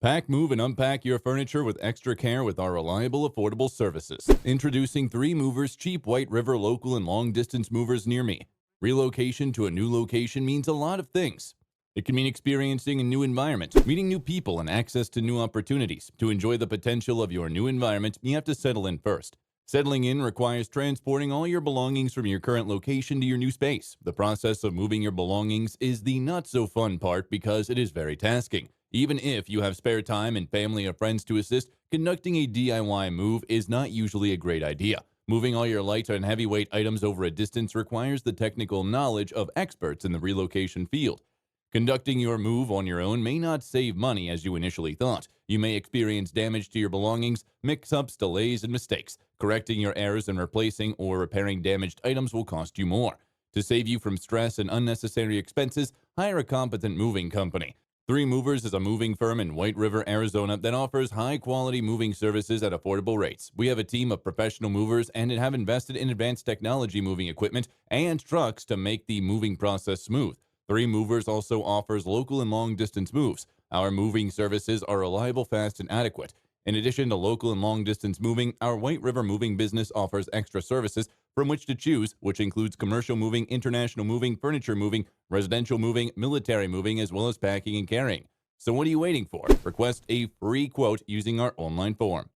Pack, move, and unpack your furniture with extra care with our reliable, affordable services. Introducing 3 Movers, cheap Whiteriver local and long distance movers near me. Relocation to a new location means a lot of things. It can mean experiencing a new environment, meeting new people, and access to new opportunities. To enjoy the potential of your new environment, you have to settle in first. Settling in requires transporting all your belongings from your current location to your new space. The process of moving your belongings is the not so fun part because it is very tasking. Even if you have spare time and family or friends to assist, conducting a DIY move is not usually a great idea. Moving all your light and heavyweight items over a distance requires the technical knowledge of experts in the relocation field. Conducting your move on your own may not save money as you initially thought. You may experience damage to your belongings, mix-ups, delays, and mistakes. Correcting your errors and replacing or repairing damaged items will cost you more. To save you from stress and unnecessary expenses, hire a competent moving company. 3 Movers is a moving firm in Whiteriver, Arizona that offers high-quality moving services at affordable rates. We have a team of professional movers and have invested in advanced technology moving equipment and trucks to make the moving process smooth. 3 Movers also offers local and long-distance moves. Our moving services are reliable, fast, and adequate. In addition to local and long-distance moving, our Whiteriver moving business offers extra services from which to choose, which includes commercial moving, international moving, furniture moving, residential moving, military moving, as well as packing and carrying. So what are you waiting for? Request a free quote using our online form.